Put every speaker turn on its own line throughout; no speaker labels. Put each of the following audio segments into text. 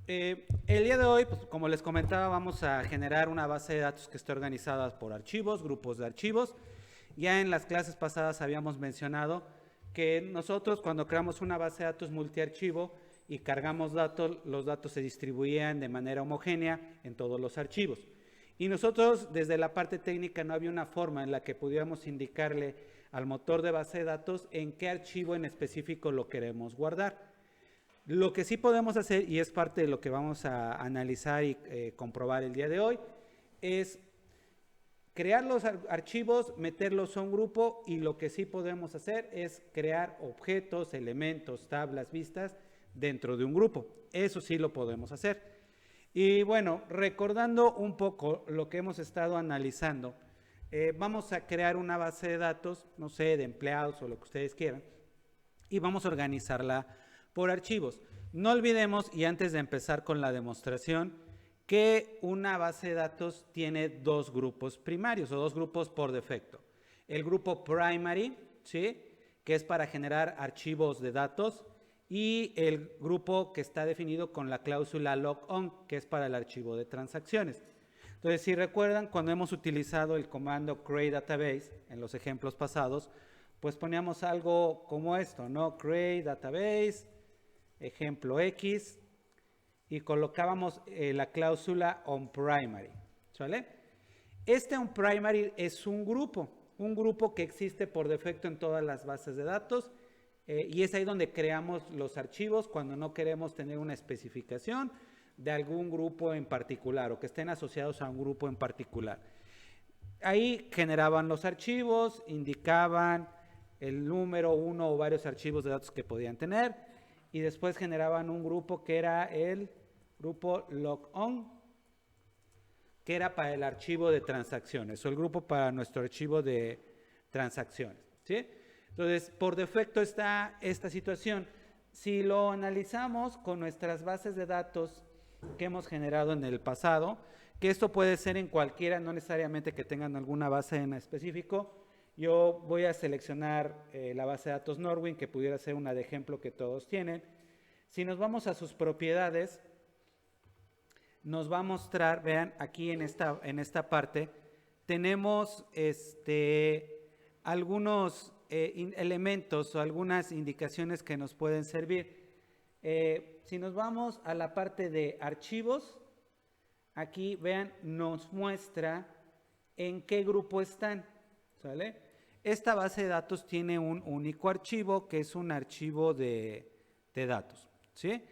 El día de hoy, pues, como les comentaba, vamos a generar una base de datos que esté organizada por archivos, grupos de archivos. Ya en las clases pasadas habíamos mencionado que nosotros cuando creamos una base de datos multiarchivo y cargamos datos, los datos se distribuían de manera homogénea en todos los archivos. Y nosotros desde la parte técnica no había una forma en la que pudiéramos indicarle al motor de base de datos en qué archivo en específico lo queremos guardar. Lo que sí podemos hacer, y es parte de lo que vamos a analizar y comprobar el día de hoy, es crear los archivos, meterlos a un grupo, y lo que sí podemos hacer es crear objetos, elementos, tablas, vistas dentro de un grupo. Eso sí lo podemos hacer. Y bueno, recordando un poco lo que hemos estado analizando, vamos a crear una base de datos, no sé, de empleados o lo que ustedes quieran, y vamos a organizarla por archivos. No olvidemos, y antes de empezar con la demostración, que una base de datos tiene dos grupos primarios o dos grupos por defecto. El grupo primary, ¿sí?, que es para generar archivos de datos, y el grupo que está definido con la cláusula logon, que es para el archivo de transacciones. Entonces, si recuerdan, cuando hemos utilizado el comando create database en los ejemplos pasados, pues poníamos algo como esto, ¿no? Create database, ejemplo X, y colocábamos la cláusula onPrimary, ¿sale? Este onPrimary es un grupo que existe por defecto en todas las bases de datos, y es ahí donde creamos los archivos cuando no queremos tener una especificación de algún grupo en particular o que estén asociados a un grupo en particular. Ahí generaban los archivos, indicaban el número, uno o varios archivos de datos que podían tener, y después generaban un grupo que era el grupo logon, que era para el archivo de transacciones, o el grupo para nuestro archivo de transacciones, ¿sí? Entonces, por defecto está esta situación. Si lo analizamos con nuestras bases de datos que hemos generado en el pasado, que esto puede ser en cualquiera, no necesariamente que tengan alguna base en específico. Yo voy a seleccionar la base de datos Norwin, que pudiera ser una de ejemplo que todos tienen. Si nos vamos a sus propiedades, nos va a mostrar, vean, aquí en esta parte, tenemos algunos elementos o algunas indicaciones que nos pueden servir. Si nos vamos a la parte de archivos, aquí vean, nos muestra en qué grupo están, ¿sale? Esta base de datos tiene un único archivo, que es un archivo de datos, ¿sí?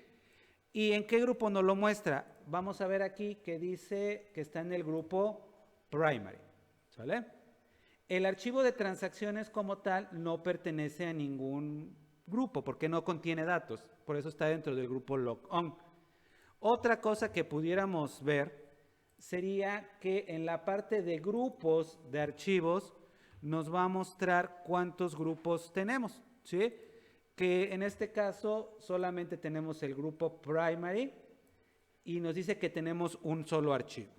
¿Y en qué grupo nos lo muestra? Vamos a ver aquí que dice que está en el grupo primary, ¿sale? El archivo de transacciones como tal no pertenece a ningún grupo porque no contiene datos, por eso está dentro del grupo logon. Otra cosa que pudiéramos ver sería que en la parte de grupos de archivos nos va a mostrar cuántos grupos tenemos, ¿sí? Que en este caso solamente tenemos el grupo primary y nos dice que tenemos un solo archivo.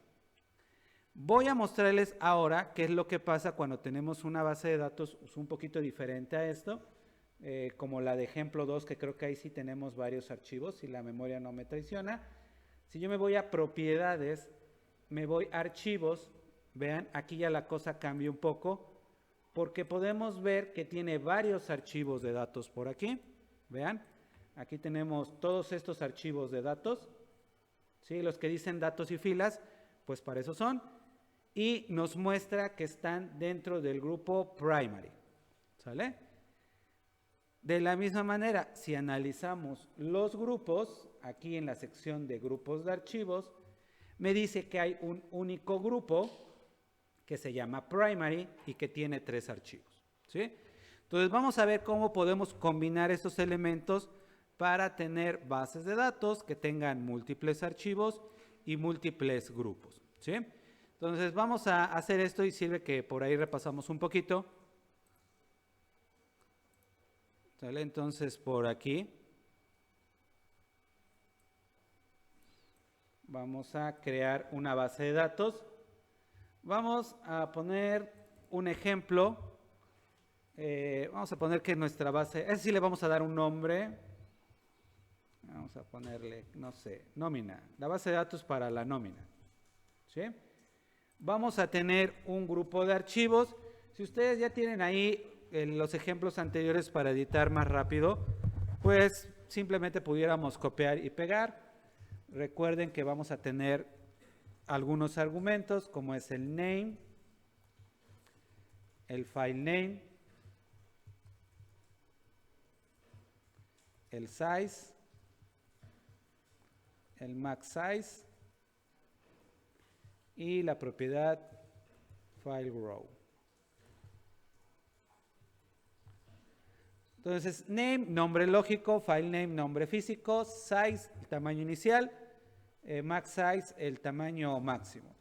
Voy a mostrarles ahora qué es lo que pasa cuando tenemos una base de datos un poquito diferente a esto, como la de ejemplo 2, que creo que ahí sí tenemos varios archivos, si la memoria no me traiciona. Si yo me voy a propiedades, me voy a archivos, vean, aquí ya la cosa cambia un poco, porque podemos ver que tiene varios archivos de datos por aquí. Vean, aquí tenemos todos estos archivos de datos, ¿sí? Los que dicen datos y filas, pues para eso son. Y nos muestra que están dentro del grupo primary, ¿sale? De la misma manera, si analizamos los grupos, aquí en la sección de grupos de archivos, me dice que hay un único grupo que se llama primary y que tiene 3 archivos, ¿sí? Entonces vamos a ver cómo podemos combinar estos elementos para tener bases de datos que tengan múltiples archivos y múltiples grupos, ¿sí? Entonces vamos a hacer esto y sirve que por ahí repasamos un poquito. ¿Sale? Entonces por aquí vamos a crear una base de datos. Vamos a poner un ejemplo. Vamos a poner que nuestra base, es decir, le vamos a dar un nombre. Vamos a ponerle, no sé, nómina. La base de datos para la nómina. ¿Sí? Vamos a tener un grupo de archivos. Si ustedes ya tienen ahí los ejemplos anteriores para editar más rápido, pues simplemente pudiéramos copiar y pegar. Recuerden que vamos a tener algunos argumentos como es el name, el file name, el size, el max size y la propiedad file row. Entonces, name, nombre lógico, file name, nombre físico, size, el tamaño inicial, max size, el tamaño máximo.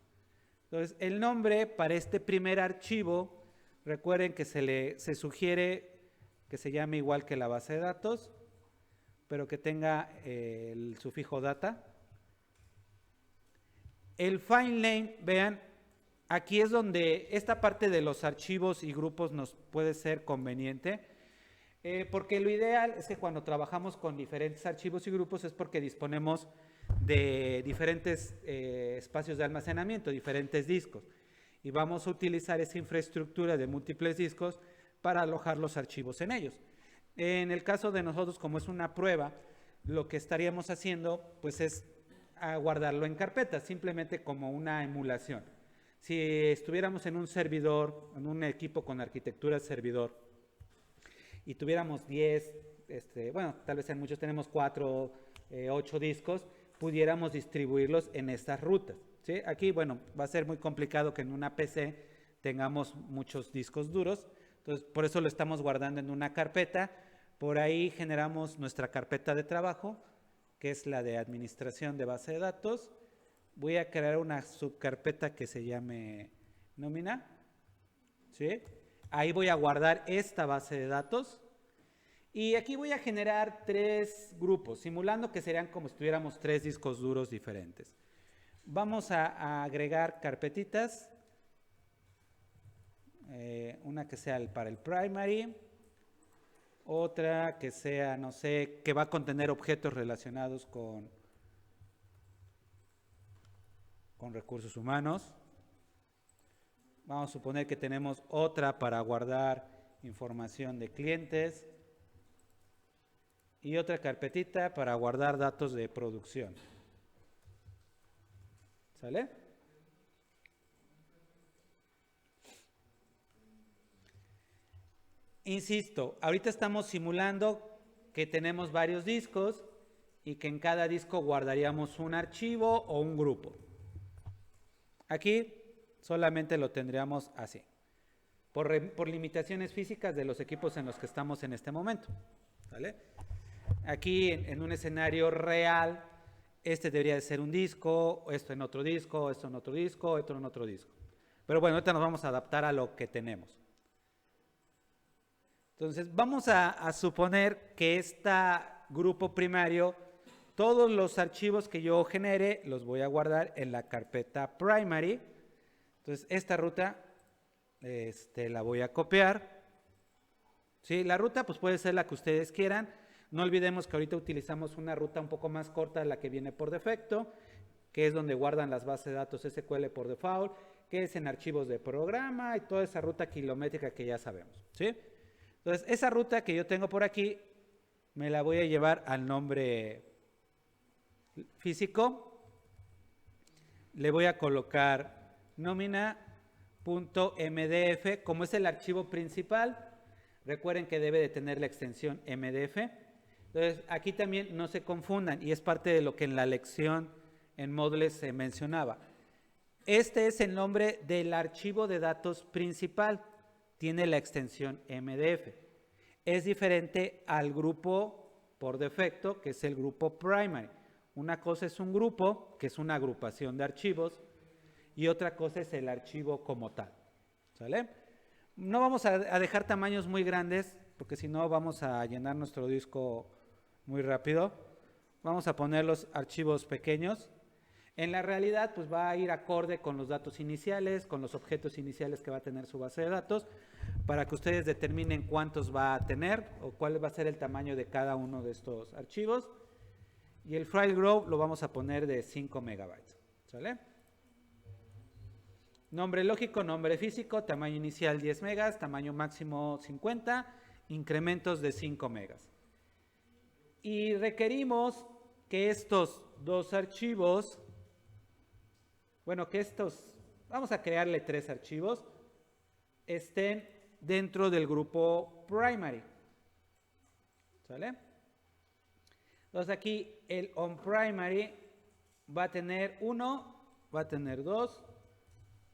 Entonces, el nombre para este primer archivo, recuerden que se sugiere que se llame igual que la base de datos, pero que tenga el sufijo data. El file name, vean, aquí es donde esta parte de los archivos y grupos nos puede ser conveniente, porque lo ideal es que cuando trabajamos con diferentes archivos y grupos es porque disponemos de diferentes espacios de almacenamiento, diferentes discos, y vamos a utilizar esa infraestructura de múltiples discos para alojar los archivos en ellos. En el caso de nosotros, como es una prueba, lo que estaríamos haciendo pues es guardarlo en carpetas, simplemente como una emulación. Si estuviéramos en un servidor, en un equipo con arquitectura servidor, y tuviéramos 10, bueno, tal vez en muchos tenemos 4, 8 discos, pudiéramos distribuirlos en estas rutas, ¿sí? Aquí, bueno, va a ser muy complicado que en una PC tengamos muchos discos duros, entonces por eso lo estamos guardando en una carpeta. Por ahí generamos nuestra carpeta de trabajo, que es la de administración de base de datos. Voy a crear una subcarpeta que se llame nómina, ¿sí? Ahí voy a guardar esta base de datos. Y aquí voy a generar 3 grupos, simulando que serían como si tuviéramos 3 discos duros diferentes. Vamos a agregar carpetitas. Una que sea para el primary. Otra que sea, no sé, que va a contener objetos relacionados con recursos humanos. Vamos a suponer que tenemos otra para guardar información de clientes y otra carpetita para guardar datos de producción. ¿Sale? Insisto, ahorita estamos simulando que tenemos varios discos y que en cada disco guardaríamos un archivo o un grupo. Aquí solamente lo tendríamos así, por limitaciones físicas de los equipos en los que estamos en este momento. ¿Vale? Aquí en un escenario real, debería de ser un disco, esto en otro disco, esto en otro disco, esto en otro disco. Pero bueno, ahorita nos vamos a adaptar a lo que tenemos. Entonces, vamos a suponer que este grupo primario, todos los archivos que yo genere, los voy a guardar en la carpeta primary. Entonces, esta ruta la voy a copiar. ¿Sí? La ruta pues puede ser la que ustedes quieran. No olvidemos que ahorita utilizamos una ruta un poco más corta de la que viene por defecto, que es donde guardan las bases de datos SQL por default, que es en archivos de programa y toda esa ruta kilométrica que ya sabemos. ¿Sí? Entonces, esa ruta que yo tengo por aquí, me la voy a llevar al nombre físico. Le voy a colocar nómina.mdf, como es el archivo principal. Recuerden que debe de tener la extensión MDF. Entonces, aquí también no se confundan, y es parte de lo que en la lección en Moodle se mencionaba. Este es el nombre del archivo de datos principal. Tiene la extensión MDF. Es diferente al grupo por defecto, que es el grupo primary. Una cosa es un grupo, que es una agrupación de archivos, y otra cosa es el archivo como tal. ¿Sale? No vamos a dejar tamaños muy grandes, porque si no vamos a llenar nuestro disco muy rápido. Vamos a poner los archivos pequeños. En la realidad, pues va a ir acorde con los datos iniciales, con los objetos iniciales que va a tener su base de datos, para que ustedes determinen cuántos va a tener o cuál va a ser el tamaño de cada uno de estos archivos. Y el file grow lo vamos a poner de 5 megabytes. ¿Sale? Nombre lógico, nombre físico, tamaño inicial 10 megas, tamaño máximo 50, incrementos de 5 megas. Y requerimos que estos dos archivos, vamos a crearle 3 archivos, estén dentro del grupo primary. ¿Sale? Entonces aquí el onPrimary va a tener 1, va a tener 2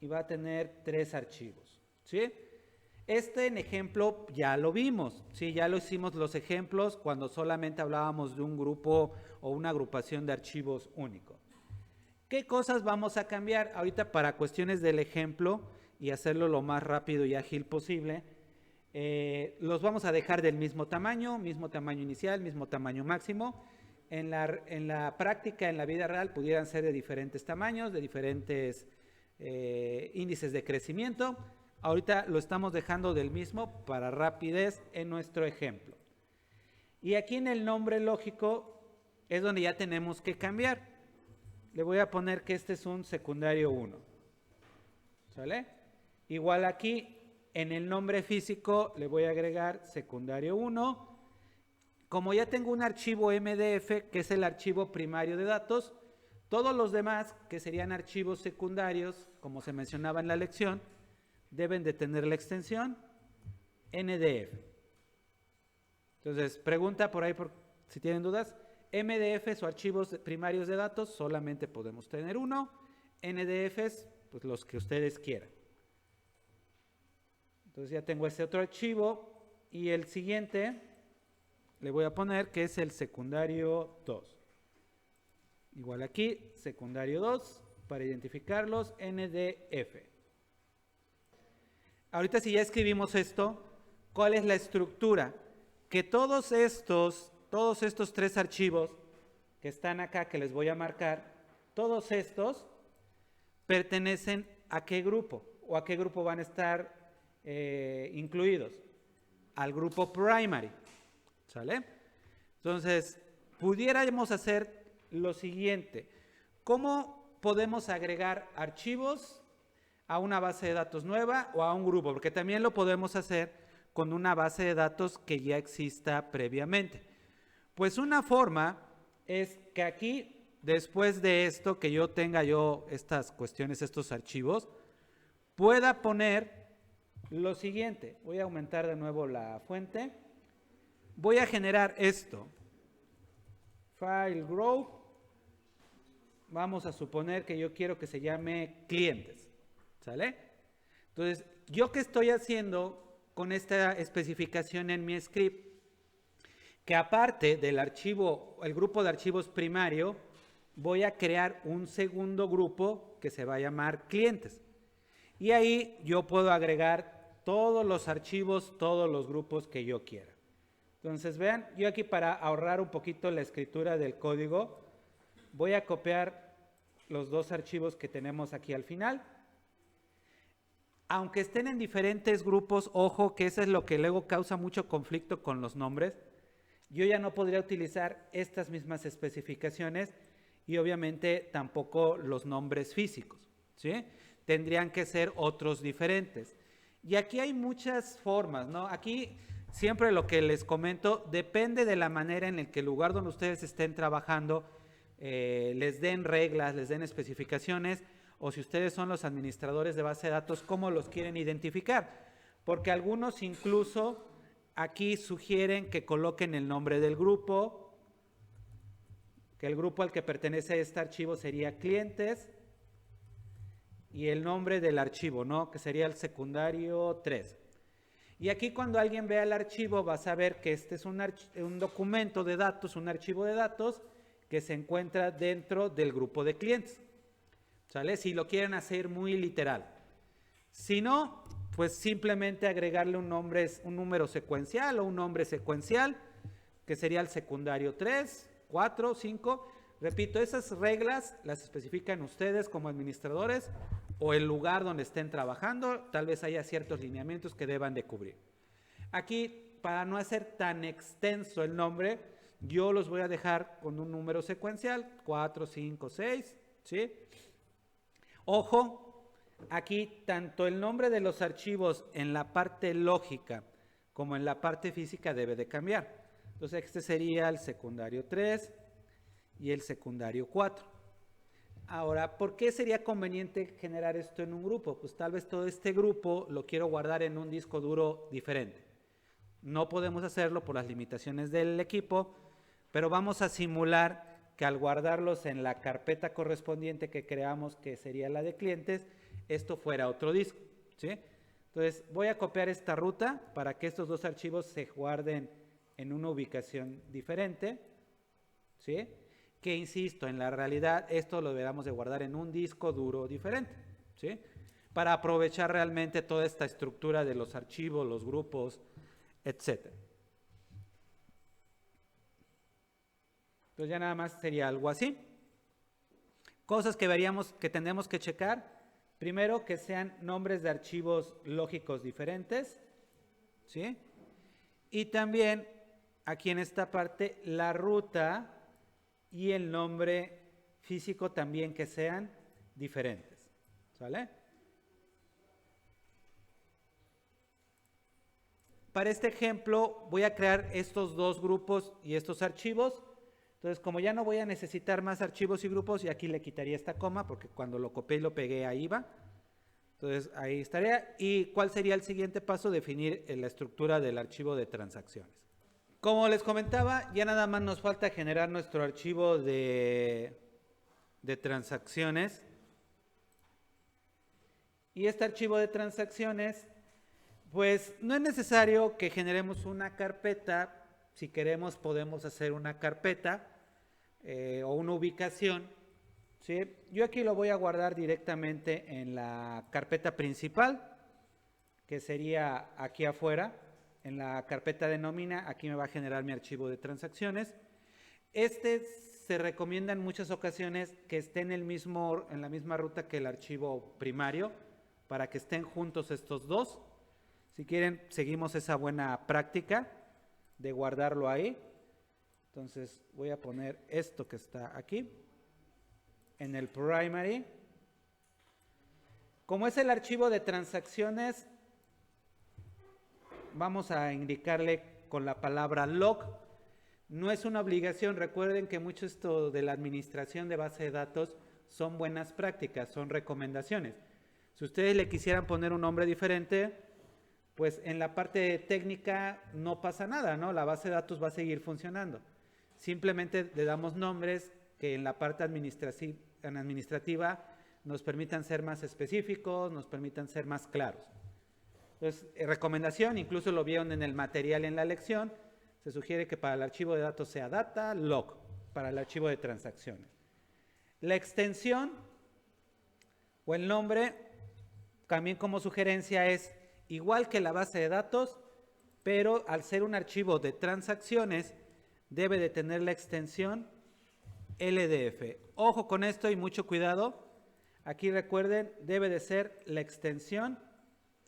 y va a tener 3 archivos. ¿Sí? Este en ejemplo ya lo vimos, ¿sí? Ya lo hicimos los ejemplos cuando solamente hablábamos de un grupo o una agrupación de archivos único. ¿Qué cosas vamos a cambiar? Ahorita para cuestiones del ejemplo y hacerlo lo más rápido y ágil posible, los vamos a dejar del mismo tamaño inicial, mismo tamaño máximo. En la práctica, en la vida real, pudieran ser de diferentes tamaños, de diferentes índices de crecimiento. Ahorita lo estamos dejando del mismo para rapidez en nuestro ejemplo. Y aquí en el nombre lógico es donde ya tenemos que cambiar. Le voy a poner que este es un secundario 1. ¿Sale? Igual aquí en el nombre físico le voy a agregar secundario 1. Como ya tengo un archivo MDF, que es el archivo primario de datos, todos los demás, que serían archivos secundarios, como se mencionaba en la lección, deben de tener la extensión NDF. Entonces, pregunta por ahí si tienen dudas. MDFs o archivos primarios de datos, solamente podemos tener uno. NDFs, pues los que ustedes quieran. Entonces ya tengo ese otro archivo y el siguiente le voy a poner que es el secundario 2. Igual aquí, secundario 2, para identificarlos, NDF. Ahorita si ya escribimos esto, ¿cuál es la estructura? Que todos estos 3 archivos que están acá, que les voy a marcar, todos estos pertenecen a qué grupo o a qué grupo van a estar incluidos. Al grupo primary. ¿Sale? Entonces, pudiéramos hacer lo siguiente. ¿Cómo podemos agregar archivos a una base de datos nueva o a un grupo? Porque también lo podemos hacer con una base de datos que ya exista previamente. Pues una forma es que aquí, después de esto, que yo tenga estas cuestiones, estos archivos, pueda poner lo siguiente. Voy a aumentar de nuevo la fuente. Voy a generar esto. File grow. Vamos a suponer que yo quiero que se llame clientes. ¿Sale? Entonces, ¿yo qué estoy haciendo con esta especificación en mi script? Que aparte del archivo, el grupo de archivos primario, voy a crear un segundo grupo que se va a llamar clientes. Y ahí yo puedo agregar todos los archivos, todos los grupos que yo quiera. Entonces vean, yo aquí para ahorrar un poquito la escritura del código, voy a copiar los 2 archivos que tenemos aquí al final. Aunque estén en diferentes grupos, ojo que eso es lo que luego causa mucho conflicto con los nombres, yo ya no podría utilizar estas mismas especificaciones y obviamente tampoco los nombres físicos, ¿sí? Tendrían que ser otros diferentes. Y aquí hay muchas formas, ¿no? Aquí siempre lo que les comento depende de la manera en la que el lugar donde ustedes estén trabajando les den reglas, les den especificaciones, o si ustedes son los administradores de base de datos, cómo los quieren identificar. Porque algunos incluso aquí sugieren que coloquen el nombre del grupo, que el grupo al que pertenece este archivo sería clientes, y el nombre del archivo, ¿no? Que sería el secundario 3. Y aquí cuando alguien vea el archivo va a saber que este es un documento de datos, un archivo de datos que se encuentra dentro del grupo de clientes. ¿Sale? Si lo quieren hacer muy literal. Si no, pues simplemente agregarle un número secuencial o un nombre secuencial, que sería el secundario 3, 4, 5. Repito, esas reglas las especifican ustedes como administradores o el lugar donde estén trabajando. Tal vez haya ciertos lineamientos que deban de cubrir. Aquí, para no hacer tan extenso el nombre, yo los voy a dejar con un número secuencial, 4, 5, 6, ¿sí? Ojo, aquí tanto el nombre de los archivos en la parte lógica como en la parte física debe de cambiar. Entonces este sería el secundario 3 y el secundario 4. Ahora, ¿por qué sería conveniente generar esto en un grupo? Pues tal vez todo este grupo lo quiero guardar en un disco duro diferente. No podemos hacerlo por las limitaciones del equipo, pero vamos a simular que al guardarlos en la carpeta correspondiente que creamos, que sería la de clientes, esto fuera otro disco, ¿sí? Entonces voy a copiar esta ruta para que estos dos archivos se guarden en una ubicación diferente, ¿sí? Que insisto, en la realidad esto lo deberíamos de guardar en un disco duro diferente, ¿sí? Para aprovechar realmente toda esta estructura de los archivos, los grupos, etc. Entonces ya nada más sería algo así. Cosas que veríamos, que tendremos que checar. Primero, que sean nombres de archivos lógicos diferentes, ¿sí? Y también, aquí en esta parte, la ruta y el nombre físico también que sean diferentes, ¿sale? Para este ejemplo voy a crear estos dos grupos y estos archivos. Entonces, como ya no voy a necesitar más archivos y grupos, y aquí le quitaría esta coma, porque cuando lo copié y lo pegué ahí va. Entonces, ahí estaría. ¿Y cuál sería el siguiente paso? Definir la estructura del archivo de transacciones. Como les comentaba, ya nada más nos falta generar nuestro archivo de transacciones. Y este archivo de transacciones, pues no es necesario que generemos una carpeta. Si queremos podemos hacer una carpeta o una ubicación, ¿sí? Yo aquí lo voy a guardar directamente en la carpeta principal, que sería aquí afuera, en la carpeta de nómina. Aquí me va a generar mi archivo de transacciones. Se recomienda en muchas ocasiones que esté en la misma ruta que el archivo primario, para que estén juntos estos dos. Si quieren, seguimos esa buena práctica de guardarlo ahí. Entonces voy a poner esto que está aquí en el primary. Como es el archivo de transacciones, vamos a indicarle con la palabra log. No es una obligación. Recuerden que mucho esto de la administración de base de datos son buenas prácticas, son recomendaciones. Si ustedes le quisieran poner un nombre diferente, pues en la parte técnica no pasa nada, ¿no? La base de datos va a seguir funcionando. Simplemente le damos nombres que en la parte administrativa nos permitan ser más específicos, nos permitan ser más claros. Entonces, recomendación, incluso lo vieron en el material en la lección, se sugiere que para el archivo de datos sea data log, para el archivo de transacciones. La extensión o el nombre, también como sugerencia, es igual que la base de datos, pero al ser un archivo de transacciones, debe de tener la extensión LDF. Ojo con esto y mucho cuidado. Aquí recuerden, debe de ser la extensión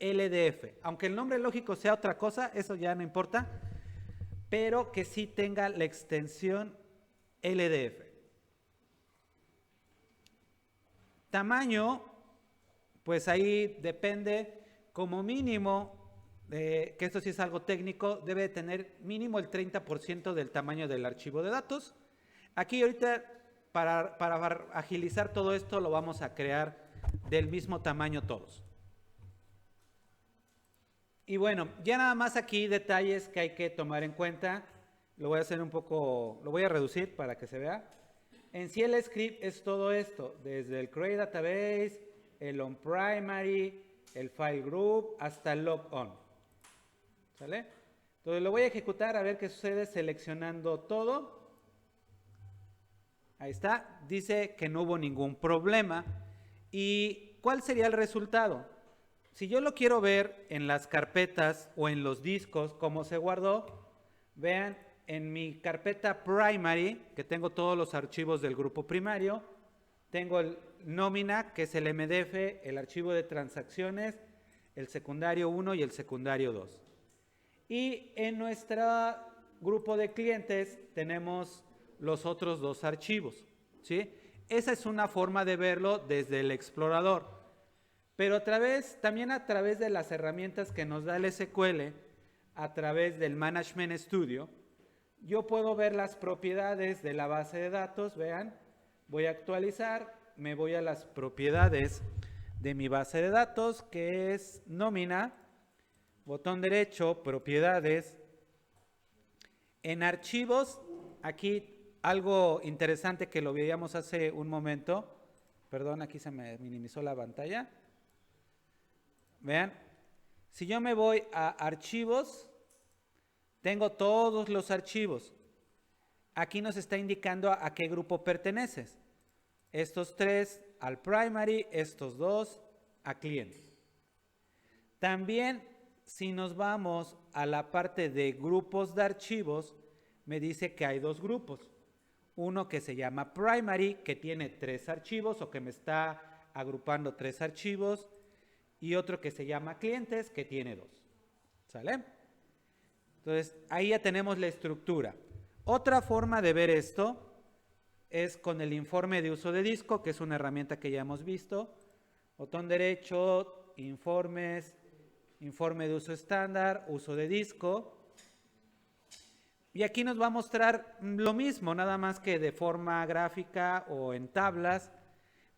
LDF. Aunque el nombre lógico sea otra cosa, eso ya no importa, pero que sí tenga la extensión LDF. Tamaño, pues ahí depende. Como mínimo, que esto sí es algo técnico, debe tener mínimo el 30% del tamaño del archivo de datos. Aquí ahorita, para agilizar todo esto, lo vamos a crear del mismo tamaño todos. Y bueno, ya nada más aquí detalles que hay que tomar en cuenta. Lo voy a hacer un poco, lo voy a reducir para que se vea. En sí el script es todo esto, desde el create database, el on primary, el file group, hasta el log on. ¿Sale? Entonces lo voy a ejecutar a ver qué sucede seleccionando todo. Ahí está. Dice que no hubo ningún problema. ¿Y cuál sería el resultado? Si yo lo quiero ver en las carpetas o en los discos, cómo se guardó, vean en mi carpeta primary, que tengo todos los archivos del grupo primario, tengo el nómina, que es el MDF, el archivo de transacciones, el secundario 1 y el secundario 2. Y en nuestra grupo de clientes tenemos los otros dos archivos, ¿sí? Esa es una forma de verlo desde el explorador. Pero también a través de las herramientas que nos da el SQL, a través del Management Studio, yo puedo ver las propiedades de la base de datos. Vean, voy a actualizar, me voy a las propiedades de mi base de datos, que es nómina, botón derecho, propiedades. En archivos, aquí algo interesante que lo veíamos hace un momento. Perdón, aquí se me minimizó la pantalla. Vean, si yo me voy a archivos, tengo todos los archivos. Aquí nos está indicando a qué grupo perteneces. Estos 3 al primary, estos 2 a cliente. También, si nos vamos a la parte de grupos de archivos, me dice que hay 2 grupos. Uno que se llama primary, que tiene 3 archivos o que me está agrupando 3 archivos. Y otro que se llama clientes, que tiene 2. ¿Sale? Entonces, ahí ya tenemos la estructura. Otra forma de ver esto es con el informe de uso de disco, que es una herramienta que ya hemos visto. Botón derecho, informes, informe de uso estándar, uso de disco. Y aquí nos va a mostrar lo mismo, nada más que de forma gráfica o en tablas.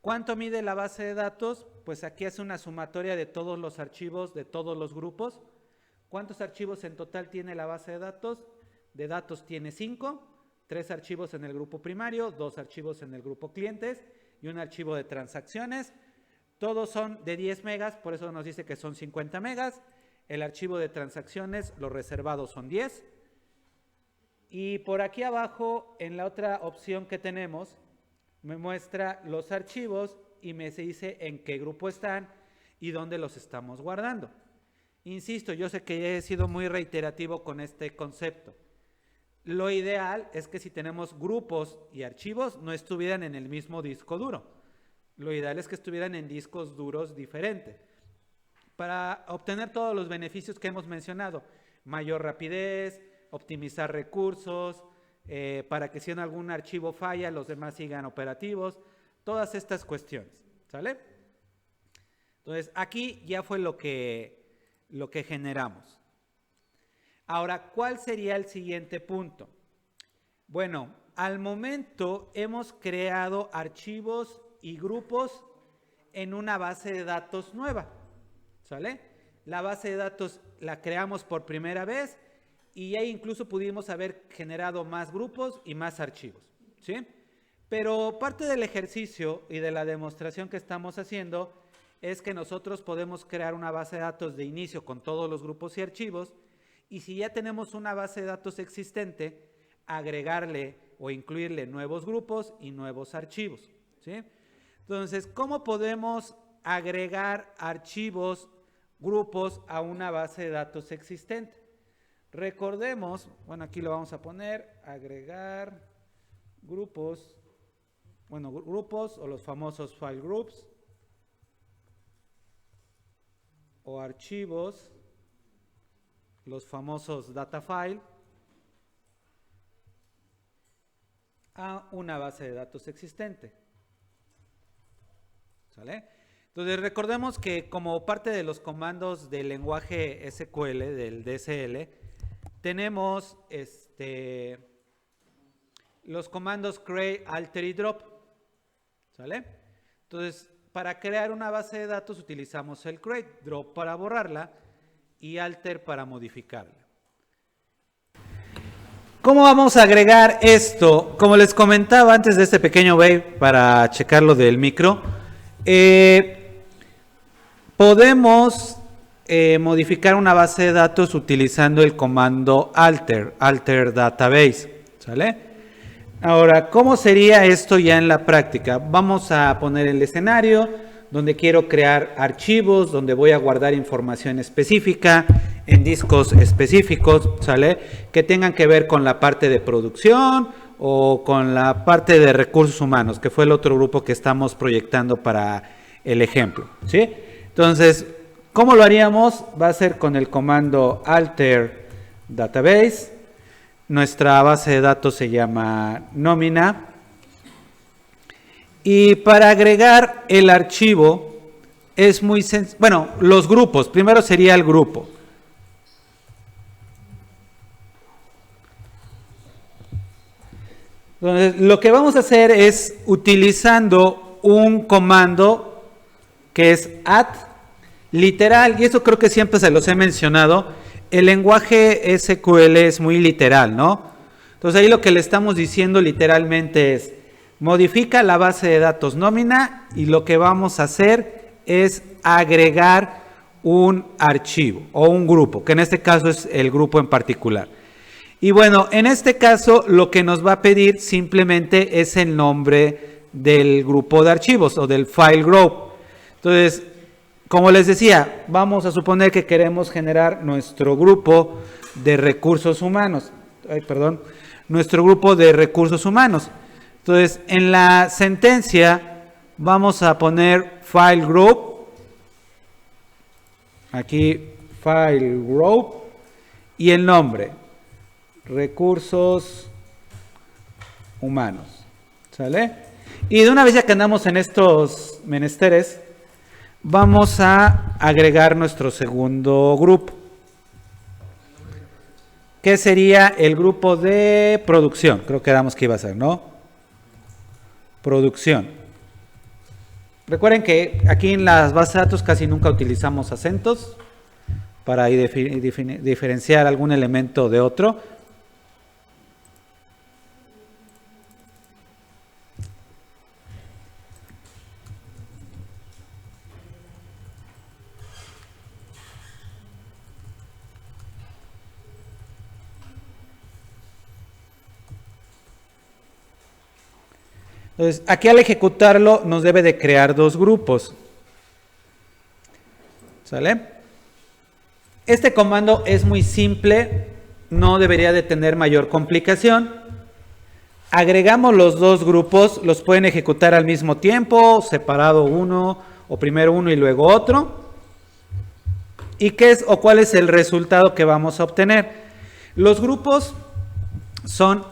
¿Cuánto mide la base de datos? Pues aquí hace una sumatoria de todos los archivos de todos los grupos. ¿Cuántos archivos en total tiene la base de datos? De datos tiene 5, 3 archivos en el grupo primario, 2 archivos en el grupo clientes y un archivo de transacciones. Todos son de 10 megas, por eso nos dice que son 50 megas. El archivo de transacciones, los reservados son 10. Y por aquí abajo, en la otra opción que tenemos, me muestra los archivos y me dice en qué grupo están y dónde los estamos guardando. Insisto, yo sé que ya he sido muy reiterativo con este concepto. Lo ideal es que si tenemos grupos y archivos no estuvieran en el mismo disco duro. Lo ideal es que estuvieran en discos duros diferentes para obtener todos los beneficios que hemos mencionado. Mayor rapidez, optimizar recursos, para que si en algún archivo falla, los demás sigan operativos, todas estas cuestiones, ¿sale? Entonces, aquí ya fue lo que generamos. Ahora, ¿cuál sería el siguiente punto? Bueno, al momento hemos creado archivos y grupos en una base de datos nueva, ¿sale? La base de datos la creamos por primera vez y ahí incluso pudimos haber generado más grupos y más archivos, ¿sí? Pero parte del ejercicio y de la demostración que estamos haciendo es que nosotros podemos crear una base de datos de inicio con todos los grupos y archivos, y si ya tenemos una base de datos existente, agregarle o incluirle nuevos grupos y nuevos archivos, ¿sí? Entonces, ¿cómo podemos agregar archivos, grupos a una base de datos existente? Recordemos, bueno, aquí lo vamos a poner, agregar grupos, bueno, grupos o los famosos file groups o archivos, los famosos data file, a una base de datos existente. ¿Sale? Entonces recordemos que como parte de los comandos del lenguaje SQL, del DSL, tenemos los comandos create, alter y drop. ¿Sale? Entonces, para crear una base de datos utilizamos el create, drop para borrarla y alter para modificarla. ¿Cómo vamos a agregar esto? Como les comentaba antes de este pequeño break para checarlo del micro, podemos modificar una base de datos utilizando el comando alter database, ¿sale? Ahora, ¿cómo sería esto ya en la práctica? Vamos a poner el escenario donde quiero crear archivos, donde voy a guardar información específica en discos específicos, ¿sale? Que tengan que ver con la parte de producción o con la parte de recursos humanos, que fue el otro grupo que estamos proyectando para el ejemplo, ¿sí? Entonces, ¿cómo lo haríamos? Va a ser con el comando alter database. Nuestra base de datos se llama nómina. Y para agregar el archivo es muy sencillo. Bueno, los grupos. Primero sería el grupo. Entonces, lo que vamos a hacer es utilizando un comando que es add, literal, y eso creo que siempre se los he mencionado. El lenguaje SQL es muy literal, ¿no? Entonces ahí lo que le estamos diciendo literalmente es, modifica la base de datos nómina y lo que vamos a hacer es agregar un archivo o un grupo, que en este caso es el grupo en particular. Y bueno, en este caso lo que nos va a pedir simplemente es el nombre del grupo de archivos o del file group. Entonces, como les decía, vamos a suponer que queremos generar nuestro grupo de recursos humanos. Nuestro grupo de recursos humanos. Entonces, en la sentencia vamos a poner file group. Aquí, file group. Y el nombre, recursos humanos. ¿Sale? Y de una vez ya que andamos en estos menesteres, vamos a agregar nuestro segundo grupo, que sería el grupo de producción. Creo que quedamos que iba a ser, ¿no? Producción. Recuerden que aquí en las bases de datos casi nunca utilizamos acentos para diferenciar algún elemento de otro. Entonces, aquí al ejecutarlo nos debe de crear dos grupos. ¿Sale? Este comando es muy simple, no debería de tener mayor complicación. Agregamos los dos grupos, los pueden ejecutar al mismo tiempo, separado uno, o primero uno y luego otro. ¿Y qué es o cuál es el resultado que vamos a obtener? Los grupos son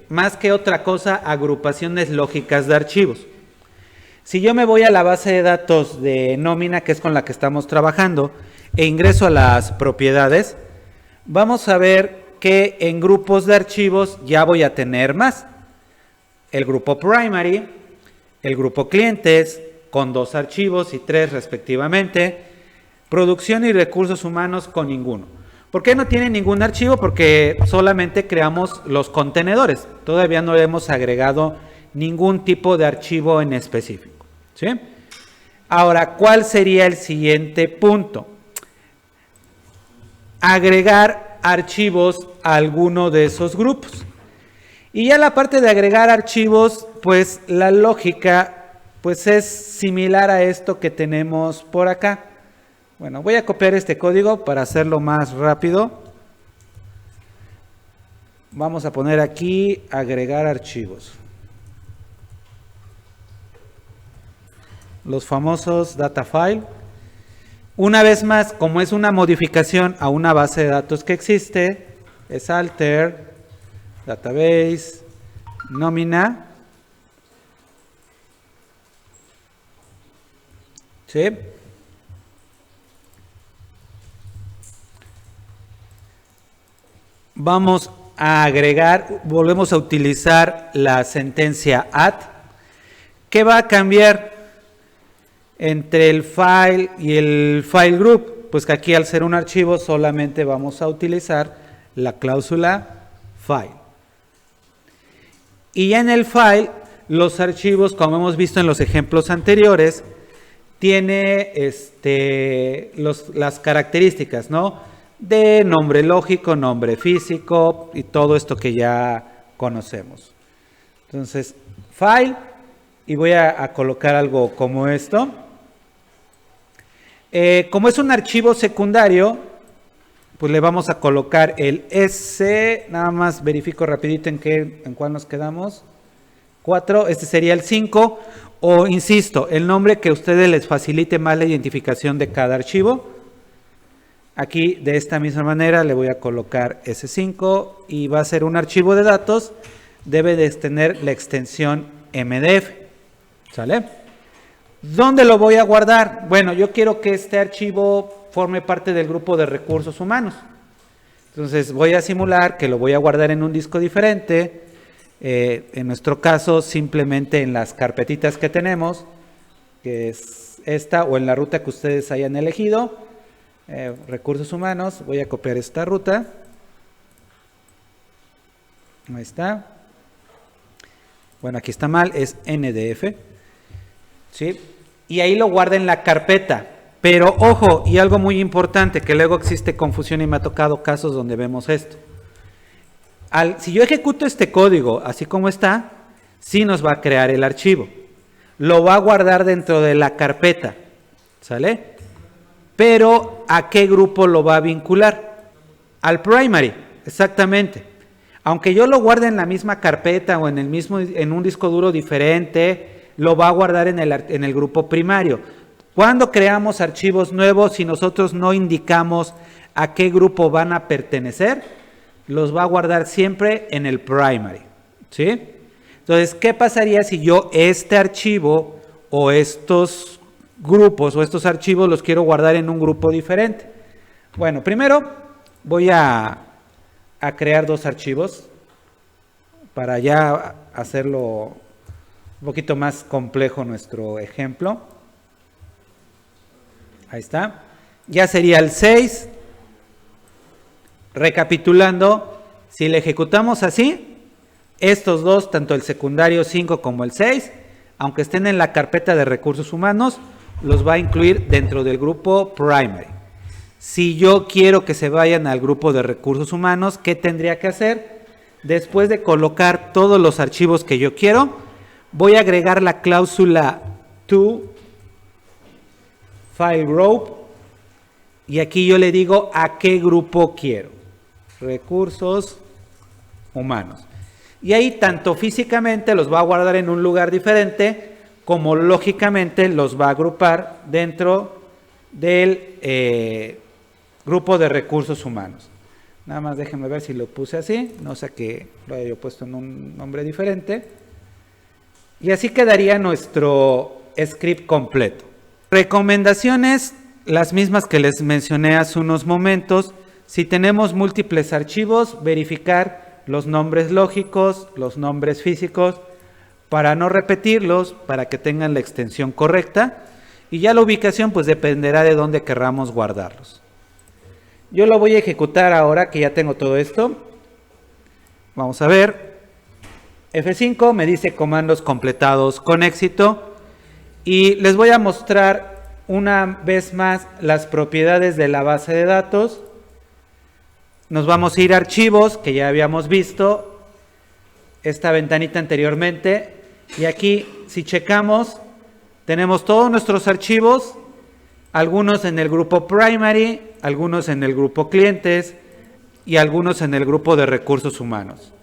más que otra cosa, agrupaciones lógicas de archivos. Si yo me voy a la base de datos de nómina, que es con la que estamos trabajando, e ingreso a las propiedades, vamos a ver que en grupos de archivos ya voy a tener más. El grupo primary, el grupo clientes, con 2 archivos y 3 respectivamente, producción y recursos humanos con ninguno. ¿Por qué no tiene ningún archivo? Porque solamente creamos los contenedores. Todavía no le hemos agregado ningún tipo de archivo en específico. ¿Sí? Ahora, ¿cuál sería el siguiente punto? Agregar archivos a alguno de esos grupos. Y ya la parte de agregar archivos, pues la lógica pues es similar a esto que tenemos por acá. Bueno, voy a copiar este código para hacerlo más rápido. Vamos a poner aquí agregar archivos. Los famosos data file. Una vez más, como es una modificación a una base de datos que existe, es alter, database, nómina. ¿Sí? Vamos a agregar, volvemos a utilizar la sentencia add. ¿Qué va a cambiar entre el file y el file group? Pues que aquí al ser un archivo solamente vamos a utilizar la cláusula file. Y ya en el file, los archivos, como hemos visto en los ejemplos anteriores, tiene las características, ¿no? De nombre lógico, nombre físico y todo esto que ya conocemos. Entonces, file, y voy a colocar algo como esto. Como es un archivo secundario, pues le vamos a colocar el S, nada más verifico rapidito en cuál nos quedamos. 4, este sería el 5, o insisto, el nombre que a ustedes les facilite más la identificación de cada archivo. Aquí de esta misma manera le voy a colocar S5 y va a ser un archivo de datos. Debe de tener la extensión MDF. ¿Sale? ¿Dónde lo voy a guardar? Bueno, yo quiero que este archivo forme parte del grupo de recursos humanos. Entonces voy a simular que lo voy a guardar en un disco diferente. En nuestro caso, simplemente en las carpetitas que tenemos, que es esta o en la ruta que ustedes hayan elegido. Recursos humanos, voy a copiar esta ruta. Ahí está. Bueno, aquí está mal, es NDF. ¿Sí? Y ahí lo guarda en la carpeta. Pero ojo, y algo muy importante, que luego existe confusión y me ha tocado casos donde vemos esto. Si yo ejecuto este código así como está, sí nos va a crear el archivo. Lo va a guardar dentro de la carpeta. ¿Sale? Pero ¿a qué grupo lo va a vincular? Al primary, exactamente. Aunque yo lo guarde en la misma carpeta o en un disco duro diferente, lo va a guardar en el grupo primario. Cuando creamos archivos nuevos, si nosotros no indicamos a qué grupo van a pertenecer, los va a guardar siempre en el primary. ¿Sí? Entonces, ¿qué pasaría si yo este archivo o estos grupos o estos archivos los quiero guardar en un grupo diferente? Bueno, primero voy a crear dos archivos para ya hacerlo un poquito más complejo nuestro ejemplo. Ahí está. Ya sería el 6. Recapitulando, si le ejecutamos así, estos dos, tanto el secundario 5 como el 6, aunque estén en la carpeta de recursos humanos, los va a incluir dentro del grupo primary. Si yo quiero que se vayan al grupo de recursos humanos, ¿qué tendría que hacer? Después de colocar todos los archivos que yo quiero, voy a agregar la cláusula to file group y aquí yo le digo a qué grupo quiero. Recursos humanos. Y ahí tanto físicamente los va a guardar en un lugar diferente, como lógicamente los va a agrupar dentro del grupo de recursos humanos. Nada más déjenme ver si lo puse así, no sé que lo haya puesto en un nombre diferente. Y así quedaría nuestro script completo. Recomendaciones, las mismas que les mencioné hace unos momentos. Si tenemos múltiples archivos, verificar los nombres lógicos, los nombres físicos, para no repetirlos, para que tengan la extensión correcta. Y ya la ubicación pues dependerá de dónde querramos guardarlos. Yo lo voy a ejecutar ahora que ya tengo todo esto. Vamos a ver. F5 me dice comandos completados con éxito. Y les voy a mostrar una vez más las propiedades de la base de datos. Nos vamos a ir a archivos, que ya habíamos visto esta ventanita anteriormente. Y aquí, si checamos, tenemos todos nuestros archivos, algunos en el grupo primary, algunos en el grupo clientes y algunos en el grupo de recursos humanos.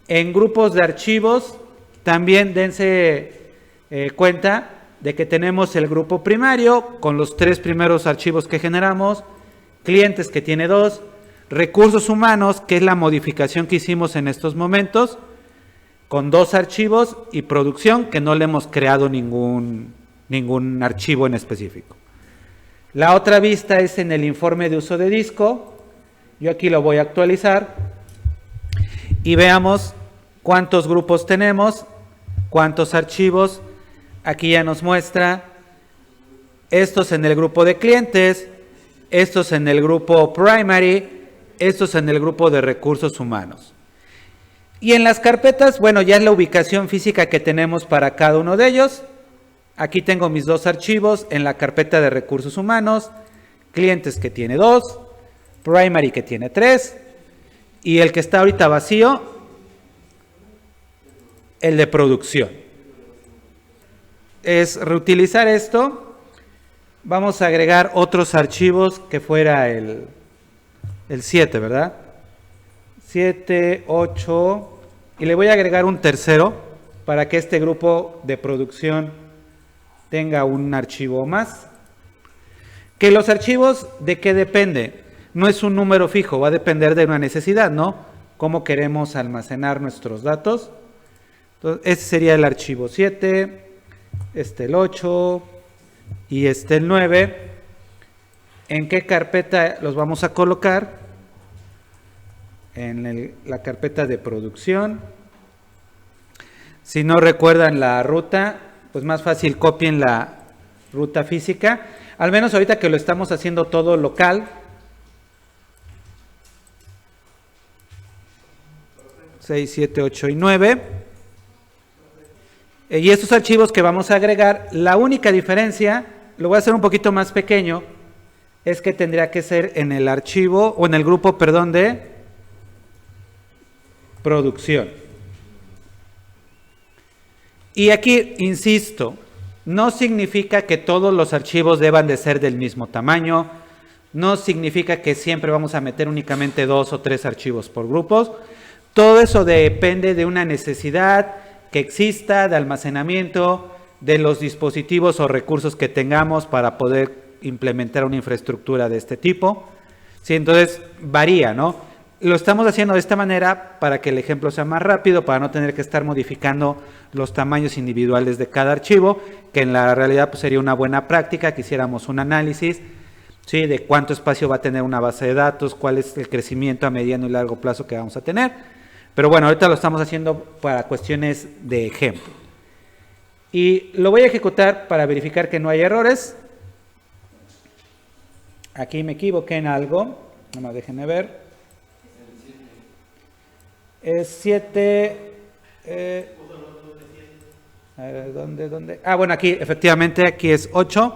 En grupos de archivos, también dense cuenta de que tenemos el grupo primario con los 3 primeros archivos que generamos, clientes que tiene 2, recursos humanos, que es la modificación que hicimos en estos momentos, con 2 archivos, y producción, que no le hemos creado ningún archivo en específico. La otra vista es en el informe de uso de disco. Yo aquí lo voy a actualizar y veamos cuántos grupos tenemos, cuántos archivos. Aquí ya nos muestra estos en el grupo de clientes, estos en el grupo primary, estos en el grupo de recursos humanos. Y en las carpetas, bueno, ya es la ubicación física que tenemos para cada uno de ellos. Aquí tengo mis 2 archivos en la carpeta de recursos humanos, clientes que tiene 2, primary que tiene 3, y el que está ahorita vacío, el de producción. Es reutilizar esto. Vamos a agregar otros archivos que fuera el 7, ¿verdad? 7, 8, y le voy a agregar un tercero para que este grupo de producción tenga un archivo más. Que los archivos, ¿de qué depende? No es un número fijo, va a depender de una necesidad, ¿no? Cómo queremos almacenar nuestros datos. Entonces, este sería el archivo 7, el 8 y el 9. ¿En qué carpeta los vamos a colocar? En la carpeta de producción. Si no recuerdan la ruta, pues más fácil copien la ruta física. Al menos ahorita que lo estamos haciendo todo local. 6, 7, 8 y 9. Y estos archivos que vamos a agregar, la única diferencia, lo voy a hacer un poquito más pequeño, es que tendría que ser en el archivo, o en el grupo, perdón, de producción. Y aquí, insisto, no significa que todos los archivos deban de ser del mismo tamaño, no significa que siempre vamos a meter únicamente 2 o 3 archivos por grupos. Todo eso depende de una necesidad que exista de almacenamiento, de los dispositivos o recursos que tengamos para poder implementar una infraestructura de este tipo. Sí, entonces varía, ¿no? Lo estamos haciendo de esta manera para que el ejemplo sea más rápido, para no tener que estar modificando los tamaños individuales de cada archivo, que en la realidad pues, sería una buena práctica que hiciéramos un análisis, ¿sí? De cuánto espacio va a tener una base de datos, cuál es el crecimiento a mediano y largo plazo que vamos a tener. Pero bueno, ahorita lo estamos haciendo para cuestiones de ejemplo. Y lo voy a ejecutar para verificar que no hay errores. Aquí me equivoqué en algo. Nomás déjenme ver. Es 7. A ver, ¿dónde? Ah, bueno, aquí, efectivamente, aquí es 8.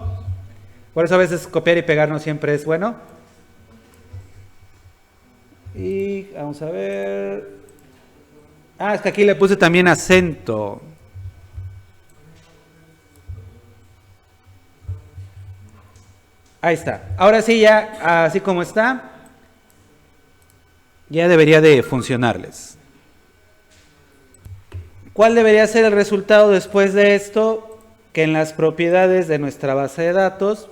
Por eso a veces copiar y pegar no siempre es bueno. Y vamos a ver. Ah, es que aquí le puse también acento. Ahí está. Ahora sí, ya así como está, ya debería de funcionarles. ¿Cuál debería ser el resultado después de esto? Que en las propiedades de nuestra base de datos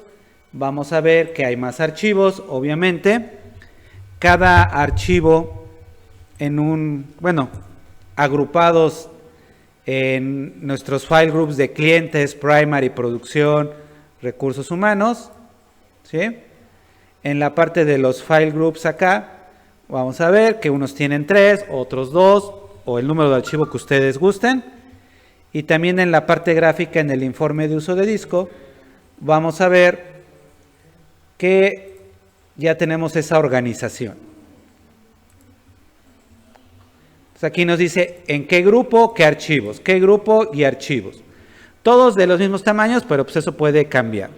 vamos a ver que hay más archivos, obviamente. Cada archivo agrupados en nuestros file groups de clientes, primary, producción, recursos humanos, ¿sí? En la parte de los file groups acá, vamos a ver que unos tienen 3, otros 2, o el número de archivo que ustedes gusten. Y también en la parte gráfica, en el informe de uso de disco, vamos a ver que ya tenemos esa organización. Aquí nos dice en qué grupo, qué archivos, qué grupo y archivos. Todos de los mismos tamaños, pero pues eso puede cambiar.